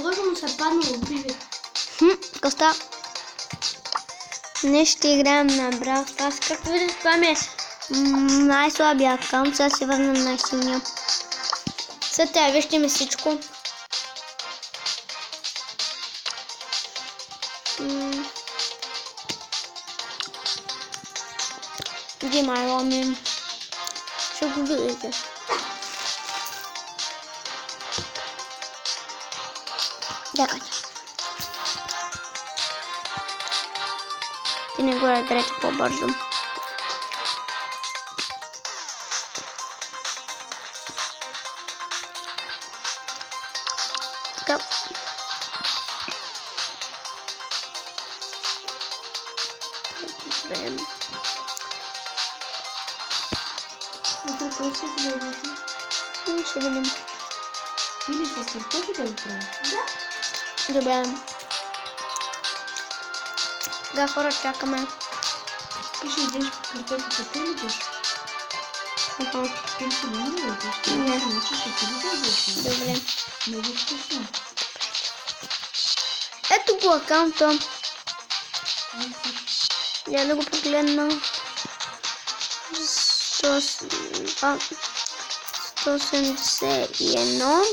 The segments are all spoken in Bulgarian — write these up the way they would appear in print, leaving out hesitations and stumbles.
Лошо му се паднало биве. Коста. Не ще играем на Brawl Stars. Както виждаш, това ми е най-слабия аккаунт. Сега се върна на най-силния. След това вижте ми всичко. Димайло ми. Ще го видите. Чакайте. Ти не го разберете по-бързо. Така. Ще видим. Или с картофи да го правим? Да. Добре. Да, хора, чакаме. Ти ще идеш картофите, ти ли идеш? Ти ще не идеш? Не. Значи ще ти ли да идеш? Добре. Много вкусно. Ето го акаунта. Я да го погледна. 171.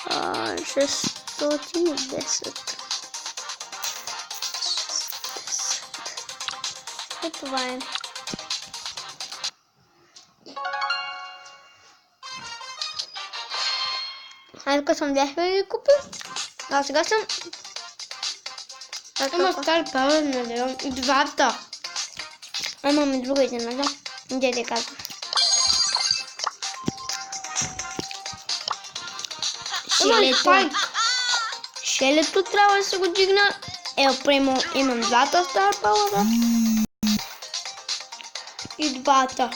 610. И това е. Аз тук съм бях да ги купил. А сега съм... Има Star Power на Леон и двата. Имам и друга изненада. Дете казва. Шелето трябва да се го дигна. Премо, имам двата Star Power. И двата.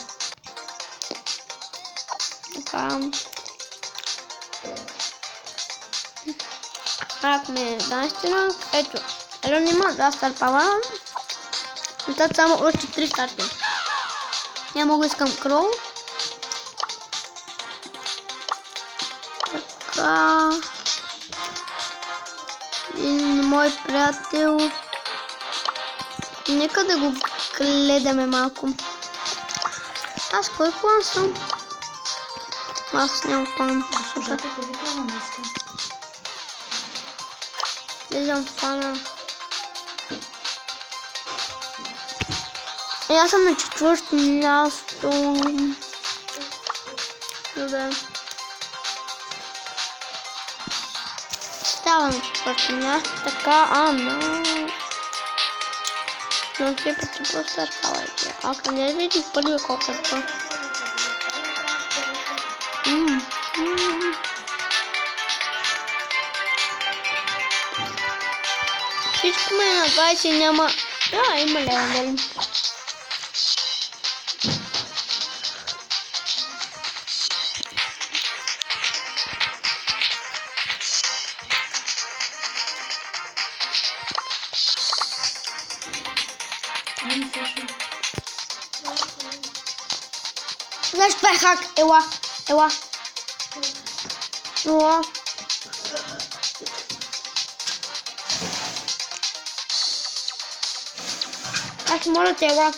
Така. Ако ми е наистина, ето. Елон има два Star Power. Остат само още 3 старти. Я мога искам Кроу. Така. Един мой приятел. Нека да го гледаме малко. Аз кой план съм? Аз нямам план. Слушайте, къде това не искам? Влизам в плана. Аз съм на четвърто място. Добре. Става на четвърто място. Така, но ти пъти просто разпалайте. Ако не види първи колко е това. Всичко ме е на 20 няма... има левел. Знаеш, това е хак. Ела. Аз моля те, ела.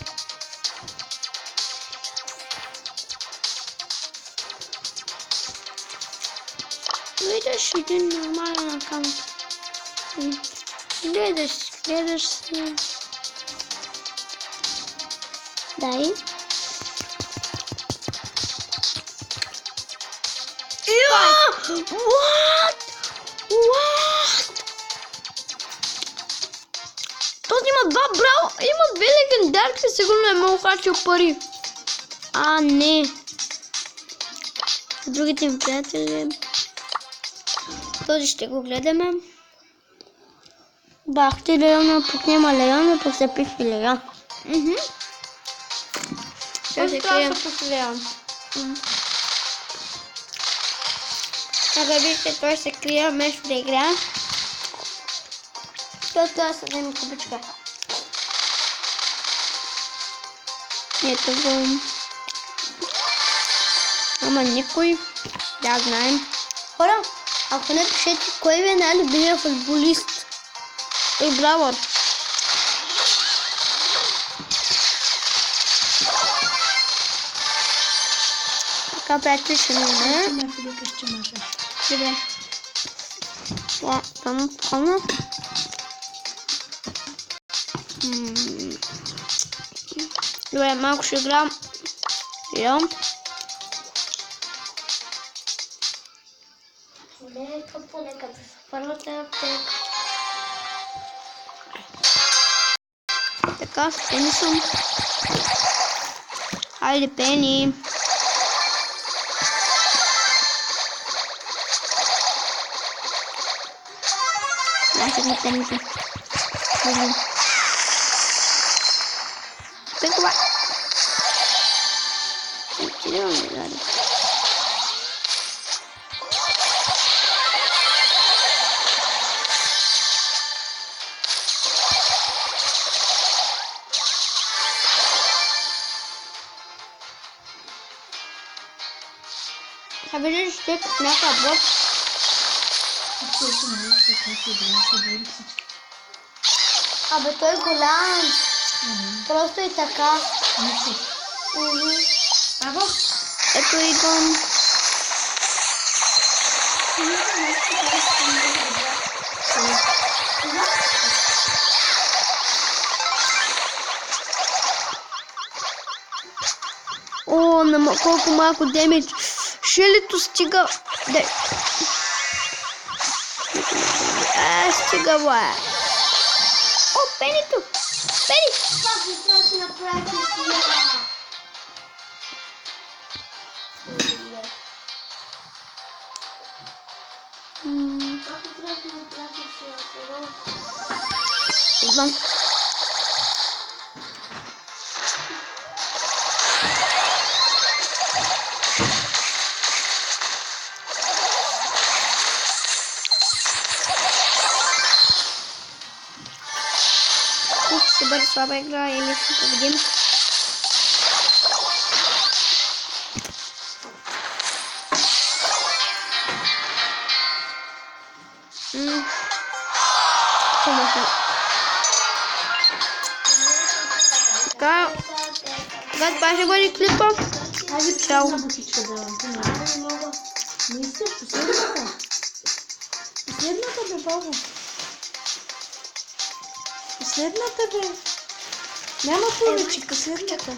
Гледаш един нормален акаунт. Гледаш се. Дай. What? Този има два брал, има две легендарки, сигурно е много харчил пари. Не. Другите ми приятели. Този ще го гледаме. Бахте Леона, пък няма Леона, пък се пише Леон. Ще се крия. Ага, вижте, той се крие вместо да играе. Той трябва да се вземе купичка. Ето го. Ама никой. Да, знаем. Хора, Ако не пишете, кой ви е най-любимия футболист? И браво! Така, приятели, ще мине. Ме Филипа ще маже. Добре. Това, там, помня. Добре, малко ще играм. Йом. Нека понека да са първата аптека. Така, с Пени съм. Хайде, Пени. Знаете ли Пените? Пекова. Интересно ми даде. Виждаш, че тук някакъв бот. Абе, той е голям. Просто е така. Браво! Ето идвам. О, колко малко демидж. Шилито стига. Стига, бе. О, Пенито! Пени! Как ми трябва да си направите сега? Как ми трябва да си направите сега? Идвам. Ще бъде слаба игра или ще победим. Така, това ще бъде клипа. Хайде, чао. На бутичка да не мога. Не искаш последната. Последната бе, баба. Последната бе. Няма повече, последната.